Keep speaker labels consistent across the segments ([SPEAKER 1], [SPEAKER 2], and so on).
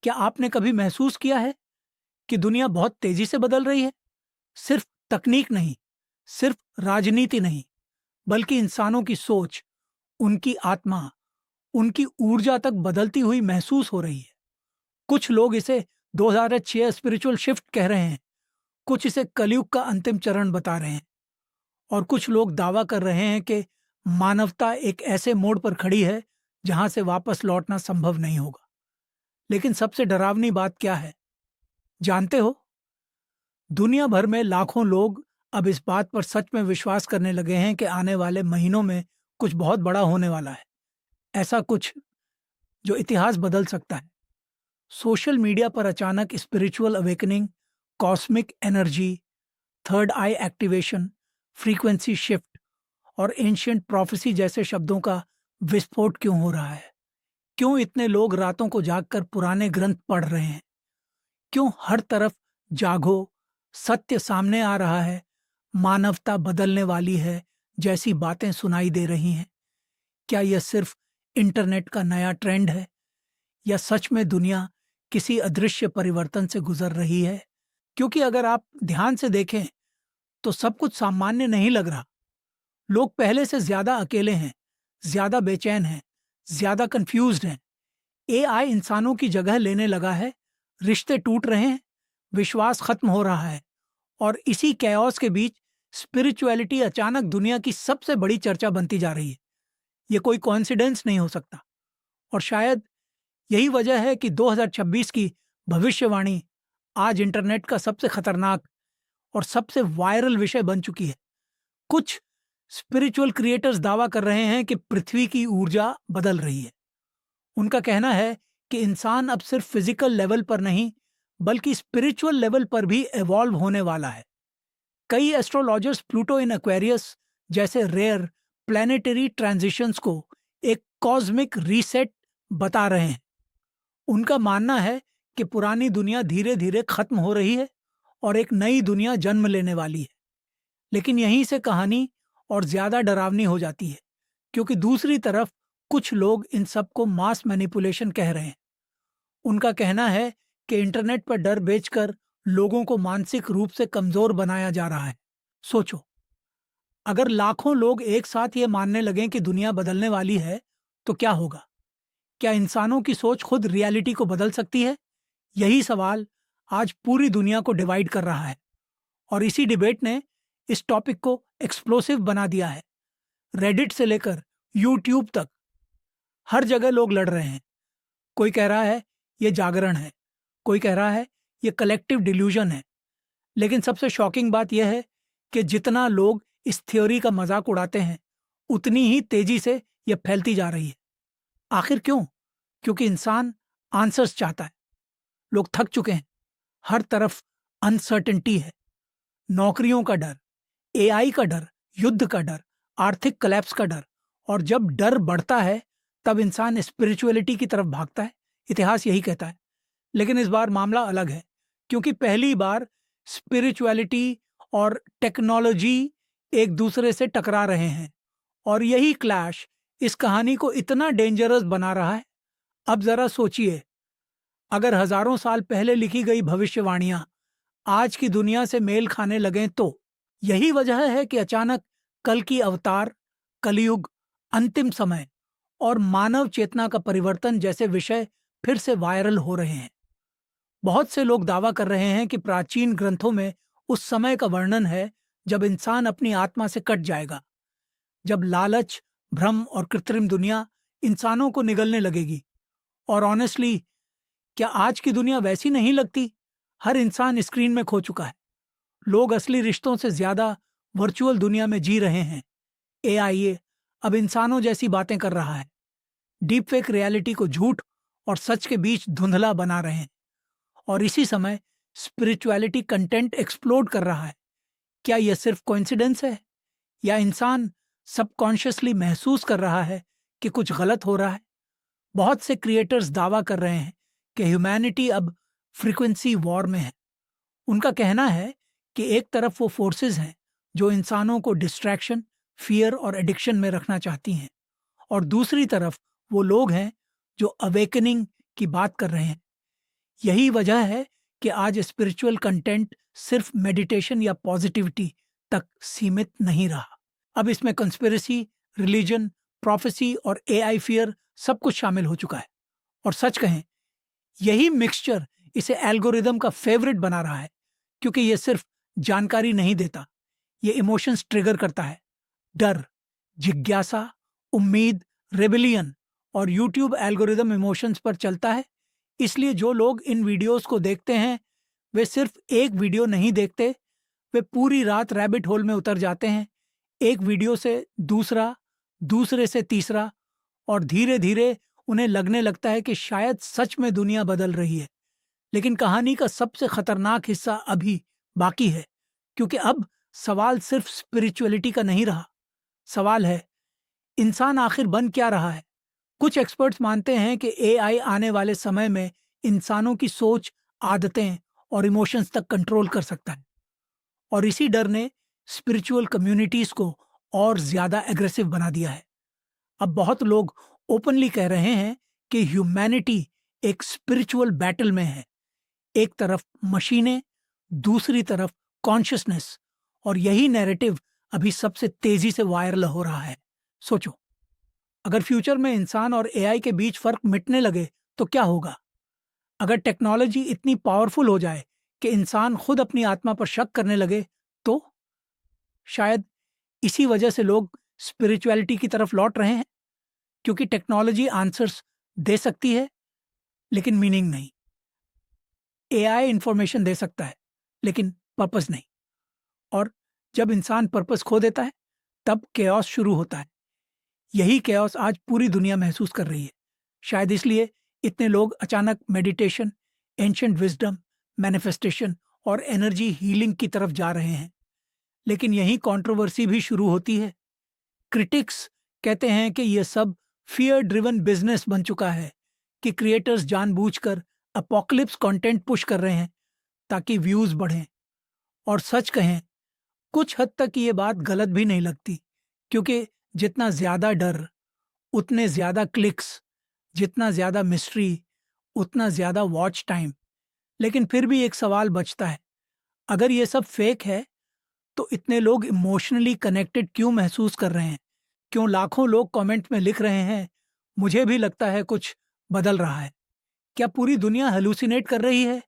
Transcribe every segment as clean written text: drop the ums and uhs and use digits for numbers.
[SPEAKER 1] क्या आपने कभी महसूस किया है कि दुनिया बहुत तेजी से बदल रही है? सिर्फ तकनीक नहीं, सिर्फ राजनीति नहीं, बल्कि इंसानों की सोच, उनकी आत्मा, उनकी ऊर्जा तक बदलती हुई महसूस हो रही है। कुछ लोग इसे 2006 स्पिरिचुअल शिफ्ट कह रहे हैं, कुछ इसे कलयुग का अंतिम चरण बता रहे हैं, और कुछ लोग दावा कर रहे हैं कि मानवता एक ऐसे मोड़ पर खड़ी है जहां से वापस लौटना संभव नहीं होगा। लेकिन सबसे डरावनी बात क्या है, जानते हो? दुनिया भर में लाखों लोग अब इस बात पर सच में विश्वास करने लगे हैं कि आने वाले महीनों में कुछ बहुत बड़ा होने वाला है। ऐसा कुछ जो इतिहास बदल सकता है। सोशल मीडिया पर अचानक spiritual awakening, cosmic energy, third eye activation, frequency shift और एंशिएंट प्रोफेसी जैसे शब्दों का विस्फोट क्यों हो रहा है? क्यों इतने लोग रातों को जागकर पुराने ग्रंथ पढ़ रहे हैं? क्यों हर तरफ जागो, सत्य सामने आ रहा है, मानवता बदलने वाली है जैसी बातें सुनाई दे रही हैं? क्या यह सिर्फ इंटरनेट का नया ट्रेंड है, या सच में दुनिया किसी अदृश्य परिवर्तन से गुजर रही है? क्योंकि अगर आप ध्यान से देखें तो सब कुछ सामान्य नहीं लग रहा। लोग पहले से ज्यादा अकेले हैं, ज्यादा बेचैन हैं, ज्यादा कंफ्यूज्ड हैं। एआई इंसानों की जगह लेने लगा है, रिश्ते टूट रहे हैं, विश्वास खत्म हो रहा है, और इसी कैओस के बीच स्पिरिचुअलिटी अचानक दुनिया की सबसे बड़ी चर्चा बनती जा रही है। ये कोई कोइंसिडेंस नहीं हो सकता, और शायद यही वजह है कि 2026 की भविष्यवाणी आज इंटरनेट का सबसे खतरनाक और सबसे वायरल विषय बन चुकी है। कुछ स्पिरिचुअल क्रिएटर्स दावा कर रहे हैं कि पृथ्वी की ऊर्जा बदल रही है। उनका कहना है कि इंसान अब सिर्फ फिजिकल लेवल पर नहीं, बल्कि स्पिरिचुअल लेवल पर भी इवॉल्व होने वाला है। कई एस्ट्रोलॉजर्स प्लूटो इन एक्वेरियस जैसे रेयर प्लैनेटरी ट्रांजिशंस को एक कॉस्मिक रीसेट बता रहे हैं। उनका मानना है कि पुरानी दुनिया धीरे धीरे खत्म हो रही है और एक नई दुनिया जन्म लेने वाली है। लेकिन यहीं से कहानी और ज्यादा डरावनी हो जाती है, क्योंकि दूसरी तरफ कुछ लोग इन सब को मास मैनिपुलेशन कह रहे हैं। उनका कहना है कि इंटरनेट पर डर बेचकर लोगों को मानसिक रूप से कमजोर बनाया जा रहा है। सोचो, अगर लाखों लोग एक साथ ये मानने लगें कि दुनिया बदलने वाली है, तो क्या होगा? क्या इंसानों की सोच खुद रियलिटी को बदल सकती है? यही सवाल आज पूरी दुनिया को डिवाइड कर रहा है, और इसी डिबेट ने इस टॉपिक को एक्सप्लोसिव बना दिया है। रेडिट से लेकर यूट्यूब तक हर जगह लोग लड़ रहे हैं। कोई कह रहा है ये जागरण है, कोई कह रहा है ये कलेक्टिव डिल्यूजन है। लेकिन सबसे शॉकिंग बात यह है कि जितना लोग इस थ्योरी का मजाक उड़ाते हैं, उतनी ही तेजी से यह फैलती जा रही है। आखिर क्यों? क्योंकि इंसान आंसर्स चाहता है। लोग थक चुके हैं। हर तरफ अनसर्टेनिटी है, नौकरियों का डर, एआई का डर, युद्ध का डर, आर्थिक कलेप्स का डर। और जब डर बढ़ता है, तब इंसान स्पिरिचुअलिटी की तरफ भागता है। इतिहास यही कहता है। लेकिन इस बार मामला अलग है, क्योंकि पहली बार स्पिरिचुअलिटी और टेक्नोलॉजी एक दूसरे से टकरा रहे हैं, और यही क्लैश इस कहानी को इतना डेंजरस बना रहा है। अब जरा सोचिए, अगर हजारों साल पहले लिखी गई भविष्यवाणियां आज की दुनिया से मेल खाने लगें, तो यही वजह है कि अचानक कल की अवतार, कलयुग, अंतिम समय और मानव चेतना का परिवर्तन जैसे विषय फिर से वायरल हो रहे हैं। बहुत से लोग दावा कर रहे हैं कि प्राचीन ग्रंथों में उस समय का वर्णन है जब इंसान अपनी आत्मा से कट जाएगा, जब लालच, भ्रम और कृत्रिम दुनिया इंसानों को निगलने लगेगी। और ऑनेस्टली, क्या आज की दुनिया वैसी नहीं लगती? हर इंसान स्क्रीन में खो चुका है। लोग असली रिश्तों से ज्यादा वर्चुअल दुनिया में जी रहे हैं। एआई अब इंसानों जैसी बातें कर रहा है, डीप फेक रियलिटी को झूठ और सच के बीच धुंधला बना रहे हैं। और इसी समय स्पिरिचुअलिटी कंटेंट एक्सप्लोड कर रहा है। क्या यह सिर्फ कोइंसिडेंस है, या इंसान सबकॉन्शियसली महसूस कर रहा है कि कुछ गलत हो रहा है? बहुत से क्रिएटर्स दावा कर रहे हैं कि ह्यूमैनिटी अब फ्रीक्वेंसी वॉर में है। उनका कहना है कि एक तरफ वो फोर्सेस हैं जो इंसानों को डिस्ट्रैक्शन, फियर और एडिक्शन में रखना चाहती हैं, और दूसरी तरफ वो लोग हैं जो अवेकनिंग की बात कर रहे हैं, यही वजह है कि आज स्पिरिचुअल कंटेंट सिर्फ मेडिटेशन या पॉजिटिविटी तक सीमित नहीं रहा। अब इसमें कंस्पिरेसी, रिलीजन, प्रोफेसी और एआई फियर सब कुछ शामिल हो चुका है। और सच कहें, यही मिक्सचर इसे एल्गोरिदम का फेवरेट बना रहा है, क्योंकि ये सिर्फ जानकारी नहीं देता, ये इमोशंस ट्रिगर करता है। डर, जिज्ञासा, उम्मीद, रेबेलियन। और यूट्यूब एल्गोरिदम इमोशंस पर चलता है, इसलिए जो लोग इन वीडियोस को देखते हैं वे सिर्फ एक वीडियो नहीं देखते, वे पूरी रात रैबिट होल में उतर जाते हैं, एक वीडियो से दूसरा, दूसरे से तीसरा, और धीरे धीरे उन्हें लगने लगता है कि शायद सच में दुनिया बदल रही है। लेकिन कहानी का सबसे खतरनाक हिस्सा अभी बाकी है, क्योंकि अब सवाल सिर्फ स्पिरिचुअलिटी का नहीं रहा। सवाल है, इंसान आखिर बन क्या रहा है? कुछ एक्सपर्ट्स मानते हैं कि एआई आने वाले समय में इंसानों की सोच, आदतें और इमोशंस तक कंट्रोल कर सकता है। और इसी डर ने स्पिरिचुअल कम्युनिटीज को और ज्यादा एग्रेसिव बना दिया है। अब बहुत लोग ओपनली कह रहे हैं कि ह्यूमैनिटी एक स्पिरिचुअल बैटल में है। एक तरफ मशीनें, दूसरी तरफ कॉन्शियसनेस, और यही नैरेटिव अभी सबसे तेजी से वायरल हो रहा है। सोचो, अगर फ्यूचर में इंसान और एआई के बीच फर्क मिटने लगे तो क्या होगा? अगर टेक्नोलॉजी इतनी पावरफुल हो जाए कि इंसान खुद अपनी आत्मा पर शक करने लगे, तो शायद इसी वजह से लोग स्पिरिचुअलिटी की तरफ लौट रहे हैं, क्योंकि टेक्नोलॉजी आंसर्स दे सकती है लेकिन मीनिंग नहीं। एआई इंफॉर्मेशन दे सकता है लेकिन पर्पस नहीं। और जब इंसान पर्पस खो देता है तब केओस शुरू होता है। यही केओस आज पूरी दुनिया महसूस कर रही है। शायद इसलिए इतने लोग अचानक मेडिटेशन, एंशिएंट विजडम, मैनिफेस्टेशन और एनर्जी हीलिंग की तरफ जा रहे हैं। लेकिन यही कंट्रोवर्सी भी शुरू होती है। क्रिटिक्स कहते हैं कि यह सब फियर ड्रिवन बिजनेस बन चुका है, कि क्रिएटर्स जानबूझकर अपोकलिप्स कंटेंट पुश कर रहे हैं ताकि व्यूज बढ़ें। और सच कहें, कुछ हद तक ये बात गलत भी नहीं लगती, क्योंकि जितना ज्यादा डर उतने ज्यादा क्लिक्स, जितना ज्यादा मिस्ट्री उतना ज्यादा वॉच टाइम। लेकिन फिर भी एक सवाल बचता है, अगर ये सब फेक है तो इतने लोग इमोशनली कनेक्टेड क्यों महसूस कर रहे हैं? क्यों लाखों लोग कमेंट में लिख रहे हैं, मुझे भी लगता है कुछ बदल रहा है? क्या पूरी दुनिया हेलुसिनेट कर रही है,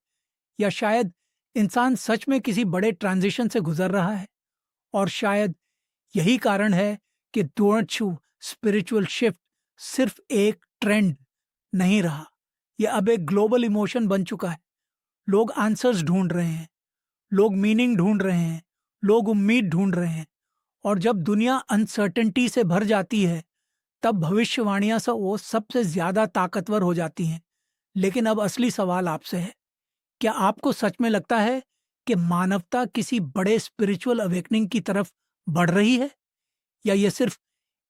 [SPEAKER 1] या शायद इंसान सच में किसी बड़े ट्रांजिशन से गुजर रहा है? और शायद यही कारण है कि डोंट स्पिरिचुअल शिफ्ट सिर्फ एक ट्रेंड नहीं रहा, यह अब एक ग्लोबल इमोशन बन चुका है। लोग आंसर्स ढूंढ रहे हैं, लोग मीनिंग ढूंढ रहे हैं, लोग उम्मीद ढूंढ रहे हैं। और जब दुनिया अनसर्टेनिटी से भर जाती है तब भविष्यवाणियां वो सबसे ज्यादा ताकतवर हो जाती हैं। लेकिन अब असली सवाल आपसे है, क्या आपको सच में लगता है कि मानवता किसी बड़े स्पिरिचुअल अवेकनिंग की तरफ बढ़ रही है, या यह सिर्फ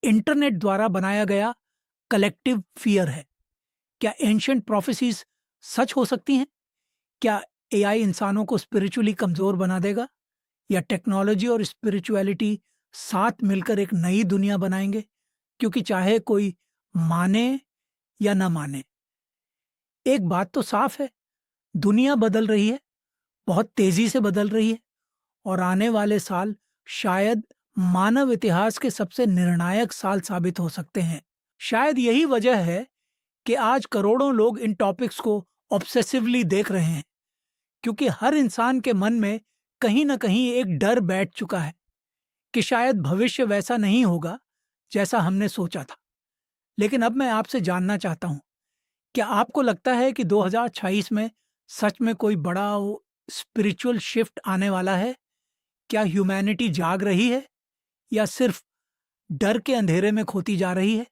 [SPEAKER 1] इंटरनेट द्वारा बनाया गया कलेक्टिव फियर है? क्या एंशिएंट प्रोफेसीज सच हो सकती हैं? क्या एआई इंसानों को स्पिरिचुअली कमजोर बना देगा, या टेक्नोलॉजी और स्पिरिचुअलिटी साथ मिलकर एक नई दुनिया बनाएंगे? क्योंकि चाहे कोई माने या ना माने, एक बात तो साफ है, दुनिया बदल रही है, बहुत तेजी से बदल रही है। और आने वाले साल शायद मानव इतिहास के सबसे निर्णायक साल साबित हो सकते हैं। शायद यही वजह है कि आज करोड़ों लोग इन टॉपिक्स को ऑब्सेसिवली देख रहे हैं, क्योंकि हर इंसान के मन में कहीं ना कहीं एक डर बैठ चुका है कि शायद भविष्य वैसा नहीं होगा जैसा हमने सोचा था। लेकिन अब मैं आपसे जानना चाहता हूं, क्या आपको लगता है कि 2026 में सच में कोई बड़ा स्पिरिचुअल शिफ्ट आने वाला है? क्या ह्यूमैनिटी जाग रही है, या सिर्फ डर के अंधेरे में खोती जा रही है?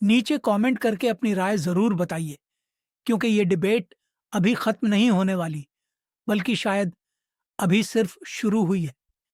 [SPEAKER 1] नीचे कमेंट करके अपनी राय जरूर बताइए, क्योंकि ये डिबेट अभी खत्म नहीं होने वाली, बल्कि शायद अभी सिर्फ शुरू हुई है।